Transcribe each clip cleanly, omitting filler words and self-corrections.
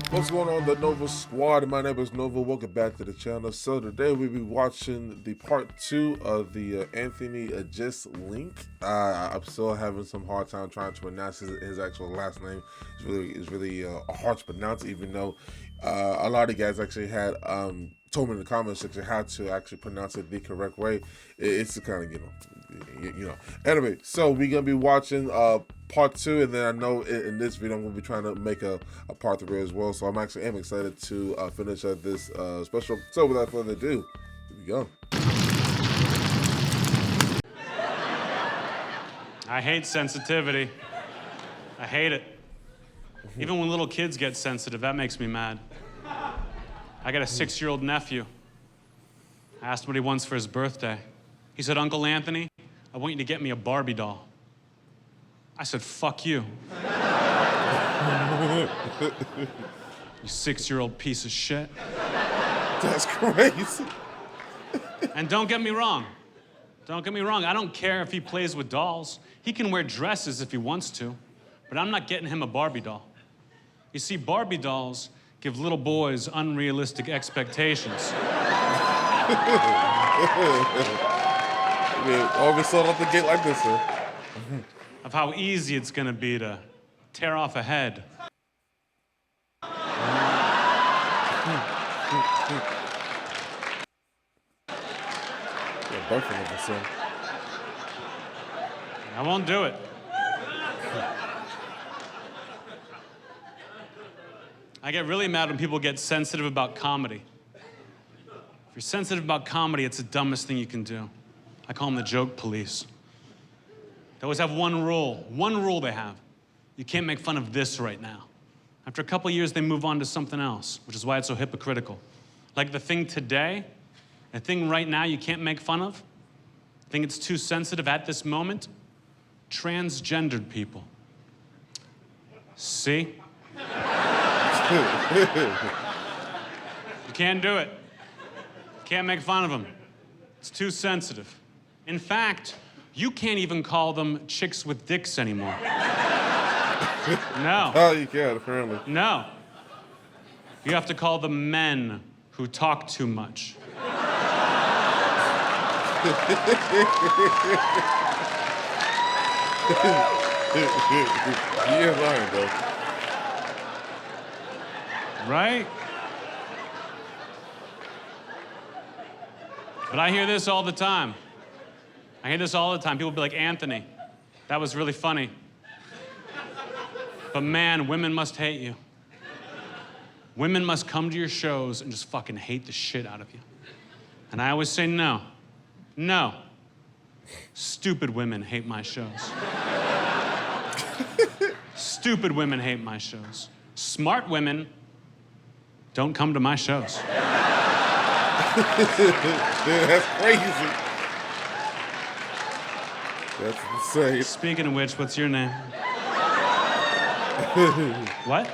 What's going on, the Nova Squad? My name is Nova. Welcome back to the channel. So today we'll be watching the part 2 of the Anthony Jeselnik. I'm still having some hard time trying to pronounce his actual last name. It's really hard to pronounce, even though a lot of guys actually had told me in the comment section how to actually pronounce it the correct way. It's kind of you know. Anyway, so we're gonna be watching part 2, and then I know in this video I'm gonna be trying to make a part 3 as well. So I'm excited to finish this special. So without further ado, here we go. I hate sensitivity. I hate it. Even when little kids get sensitive, that makes me mad. I got a 6-year-old nephew. I asked him what he wants for his birthday. He said, "Uncle Anthony, I want you to get me a Barbie doll." I said, "Fuck you." You 6-year-old piece of shit. That's crazy. And don't get me wrong. Don't get me wrong. I don't care if he plays with dolls. He can wear dresses if he wants to, but I'm not getting him a Barbie doll. You see, Barbie dolls give little boys unrealistic expectations. Always sold off the gate like this, sir. Of how easy it's gonna be to tear off a head. Yeah, both of them, sir. I won't do it. I get really mad when people get sensitive about comedy. If you're sensitive about comedy, it's the dumbest thing you can do. I call them the joke police. They always have one rule they have. You can't make fun of this right now. After a couple years, they move on to something else, which is why it's so hypocritical. Like the thing today, the thing right now you can't make fun of, I think it's too sensitive at this moment, transgendered people. See? You can't do it. Can't make fun of them. It's too sensitive. In fact, you can't even call them chicks with dicks anymore. No. Oh, you can, apparently. No. You have to call them men who talk too much. You're lying, though. Right? But I hear this all the time. I hear this all the time. People be like, "Anthony, that was really funny. But man, women must hate you. Women must come to your shows and just fucking hate the shit out of you." And I always say, no. No. Stupid women hate my shows. Stupid women hate my shows. Smart women don't come to my shows. That's crazy. That's insane. Speaking of which, what's your name? What?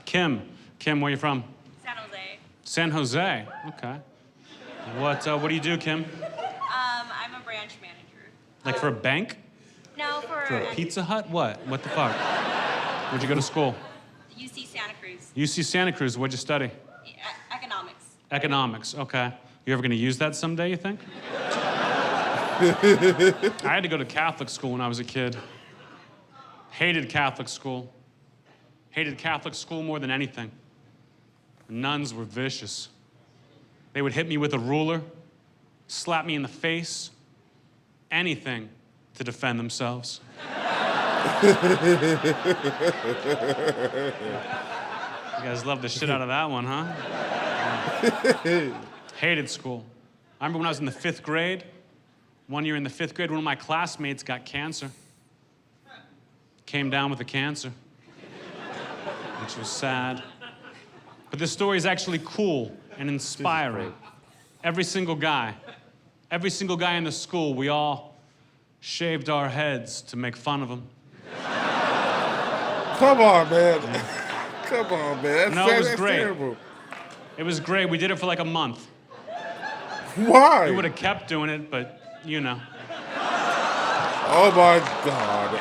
Kim. Kim, where you from? San Jose. San Jose. Okay. What do you do, Kim? I'm a branch manager. Like for a bank? No, For a Pizza Hut? What? What the fuck? Where'd you go to school? UC Santa Cruz. UC Santa Cruz. What'd you study? Economics. Economics. Okay. You ever gonna use that someday, you think? I had to go to Catholic school when I was a kid. Hated Catholic school. Hated Catholic school more than anything. The nuns were vicious. They would hit me with a ruler, slap me in the face, anything to defend themselves. You guys love the shit out of that one, huh? Hated school. I remember when I was in the 5th grade, one year in the 5th grade, one of my classmates got cancer. Came down with the cancer, which was sad. But this story is actually cool and inspiring. Every single guy in the school, we all shaved our heads to make fun of him. Come on, man. Come on, man. No, it was great. Terrible. It was great. We did it for like a month. Why? We would have kept doing it, but you know. Oh my God.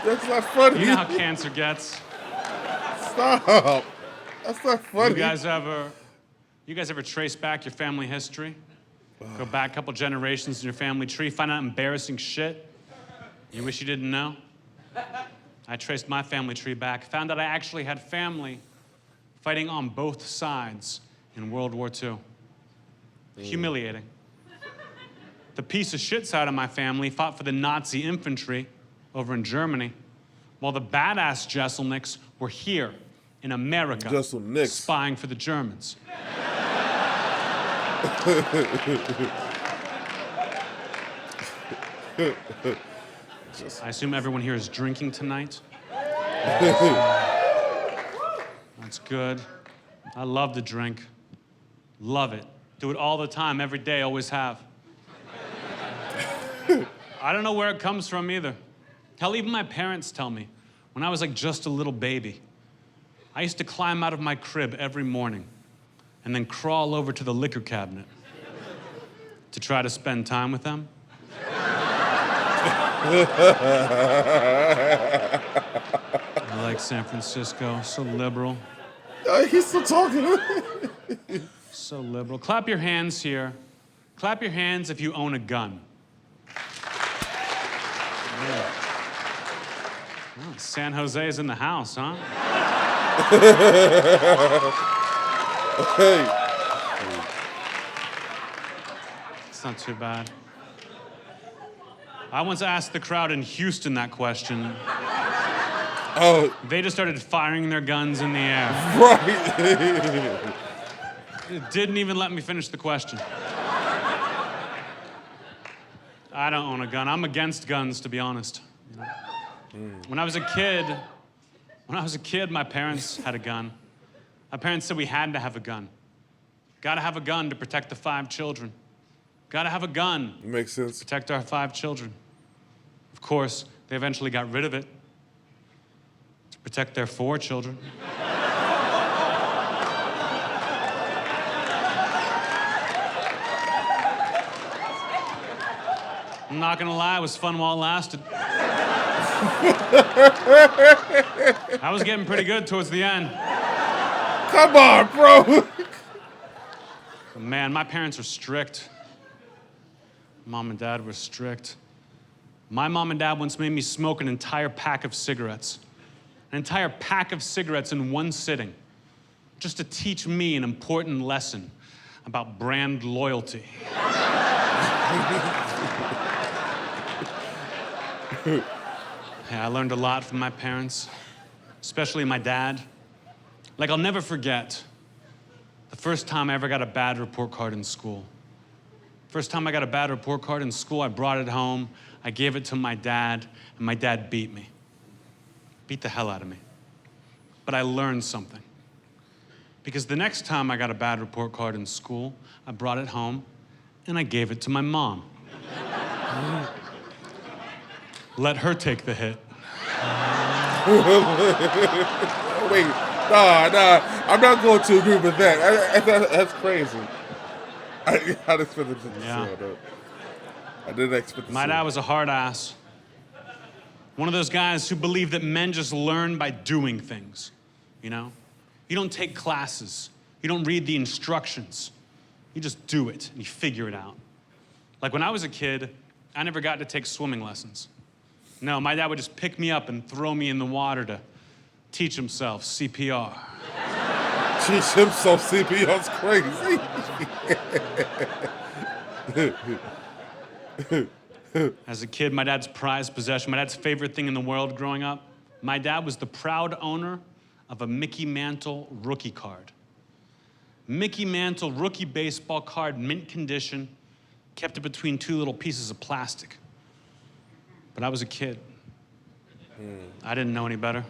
That's not funny. You know how cancer gets. Stop. That's not funny. You guys ever trace back your family history? Go back a couple generations in your family tree, find out embarrassing shit you wish you didn't know? I traced my family tree back, found out I actually had family fighting on both sides in World War II. Humiliating. The piece of shit side of my family fought for the Nazi infantry over in Germany, while the badass Jeselniks were here in America Jeselniks. spying for the Germans. I assume everyone here is drinking tonight? That's good. I love to drink. Love it. Do it all the time, every day, always have. I don't know where it comes from either. Hell, even my parents tell me, when I was like just a little baby, I used to climb out of my crib every morning and then crawl over to the liquor cabinet to try to spend time with them. I like San Francisco, so liberal. He's still talking. So liberal. Clap your hands here. Clap your hands if you own a gun. Yeah. Oh, San Jose is in the house, huh? Hey. It's not too bad. I once asked the crowd in Houston that question. Oh, They just started firing their guns in the air. right. It didn't even let me finish the question. I don't own a gun. I'm against guns, to be honest. You know? When I was a kid, my parents had a gun. My parents said we had to have a gun. Gotta have a gun to protect the 5 children. Gotta have a gun Makes sense. to protect our 5 children. Of course, they eventually got rid of it to protect their 4 children. I'm not gonna lie, it was fun while it lasted. I was getting pretty good towards the end. Come on, bro. Man, my parents are strict. Mom and dad were strict. My mom and dad once made me smoke an entire pack of cigarettes. An entire pack of cigarettes in one sitting, just to teach me an important lesson about brand loyalty. Yeah, I learned a lot from my parents, especially my dad. Like, I'll never forget the first time I ever got a bad report card in school. First time I got a bad report card in school, I brought it home, I gave it to my dad, and my dad beat me. Beat the hell out of me. But I learned something. Because the next time I got a bad report card in school, I brought it home, and I gave it to my mom. Let her take the hit. Wait, nah. I'm not going to agree with that. That's crazy. I didn't expect it to Yeah. say that. I didn't expect to My say dad that. was a hard ass. One of those guys who believed that men just learn by doing things, you know? You don't take classes. You don't read the instructions. You just do it and you figure it out. Like when I was a kid, I never got to take swimming lessons. No, my dad would just pick me up and throw me in the water to teach himself CPR. Teach himself CPR. That's crazy. As a kid, my dad's prized possession, my dad's favorite thing in the world growing up, my dad was the proud owner of a Mickey Mantle rookie card. Mickey Mantle rookie baseball card, mint condition, kept it between 2 little pieces of plastic. But I was a kid. I didn't know any better.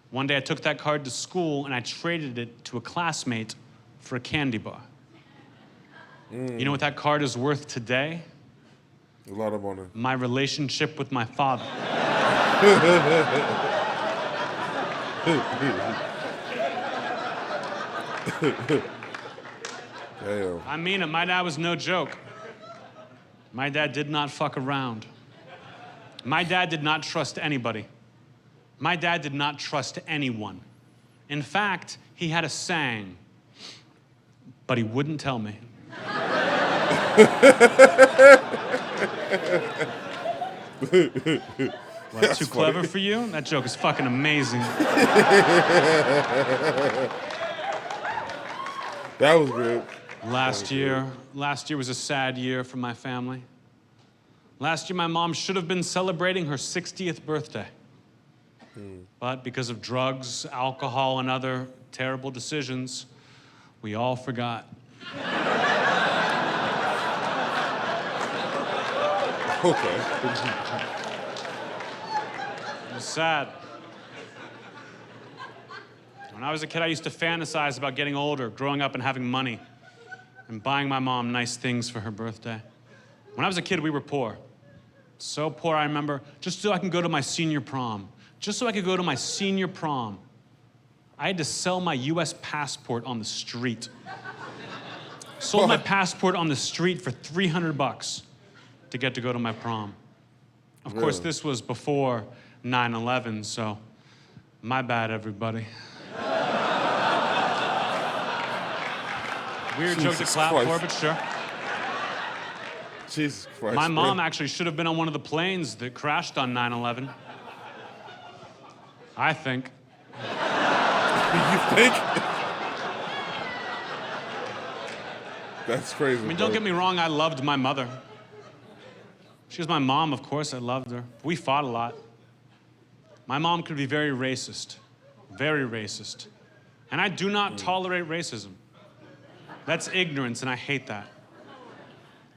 One day I took that card to school and I traded it to a classmate for a candy bar. You know what that card is worth today? A lot of money. My relationship with my father. Damn. I mean it, my dad was no joke. My dad did not fuck around. My dad did not trust anybody. My dad did not trust anyone. In fact, he had a saying, but he wouldn't tell me. What, too clever for you? That joke is fucking amazing. That was good. Last year was a sad year for my family. Last year, my mom should have been celebrating her 60th birthday. But because of drugs, alcohol, and other terrible decisions, we all forgot. Okay. It was sad. When I was a kid, I used to fantasize about getting older, growing up and having money, and buying my mom nice things for her birthday. When I was a kid, we were poor. So poor, I remember, just so I can go to my senior prom. Just so I could go to my senior prom, I had to sell my US passport on the street. Sold my passport on the street for $300 to get to go to my prom. Of course, this was before 9/11, so my bad, everybody. Weird joke to clap for, but sure. Jesus Christ. My mom actually should have been on one of the planes that crashed on 9/11. I think. You think? That's crazy. I mean, don't get me wrong, I loved my mother. She was my mom, of course, I loved her. We fought a lot. My mom could be very racist. Very racist. And I do not tolerate racism. That's ignorance, and I hate that.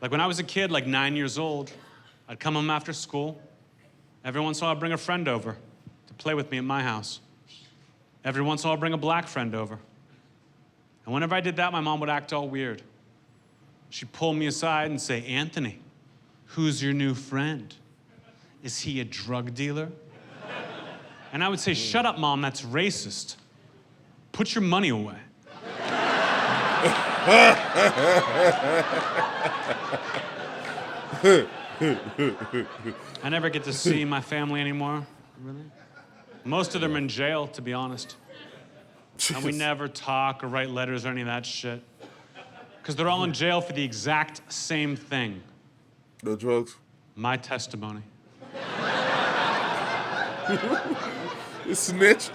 Like when I was a kid, like 9 years old, I'd come home after school. Every once in a while, I'd bring a friend over to play with me at my house. Every once in a while, I'd bring a black friend over. And whenever I did that, my mom would act all weird. She'd pull me aside and say, "Anthony, who's your new friend? Is he a drug dealer?" And I would say, "Shut up, Mom, that's racist. Put your money away." I never get to see my family anymore, really. Most of them are in jail, to be honest. And we never talk or write letters or any of that shit. Because they're all in jail for the exact same thing. No drugs? My testimony. You snitch?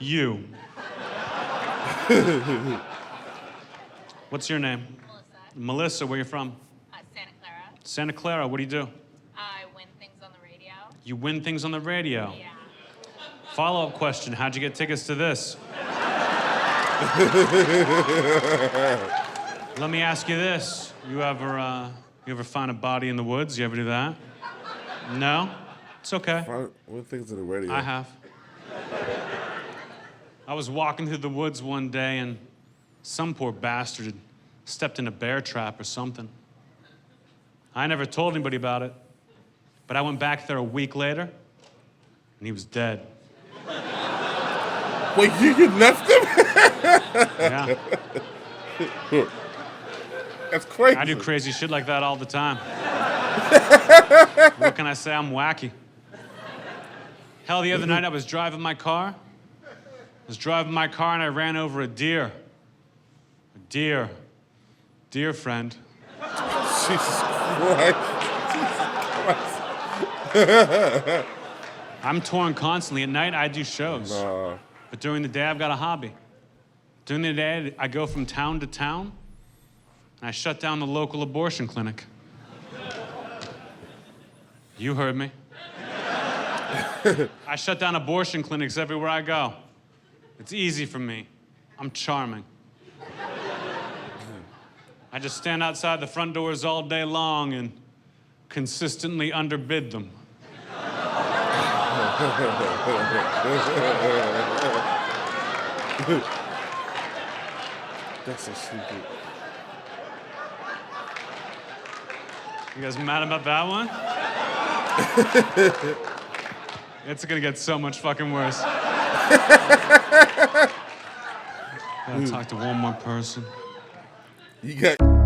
You. What's your name? Melissa, where you from? Santa Clara. Santa Clara, what do you do? I win things on the radio. You win things on the radio. Yeah. Follow-up question, how'd you get tickets to this? Let me ask you this. You ever find a body in the woods? You ever do that? No? It's okay. One thing's in the radio. I have. I was walking through the woods one day and some poor bastard had stepped in a bear trap or something. I never told anybody about it, but I went back there a week later and he was dead. Wait, you left him? Yeah. That's crazy. I do crazy shit like that all the time. What can I say? I'm wacky. Hell, the other night I was driving my car. And I ran over a deer. A deer. Dear friend. Jesus Christ. I'm touring constantly. At night, I do shows. But during the day, I've got a hobby. During the day, I go from town to town, and I shut down the local abortion clinic. You heard me. I shut down abortion clinics everywhere I go. It's easy for me. I'm charming. I just stand outside the front doors all day long and consistently underbid them. That's so stupid. You guys mad about that one? It's gonna get so much fucking worse. Gotta talk to one more person. You got.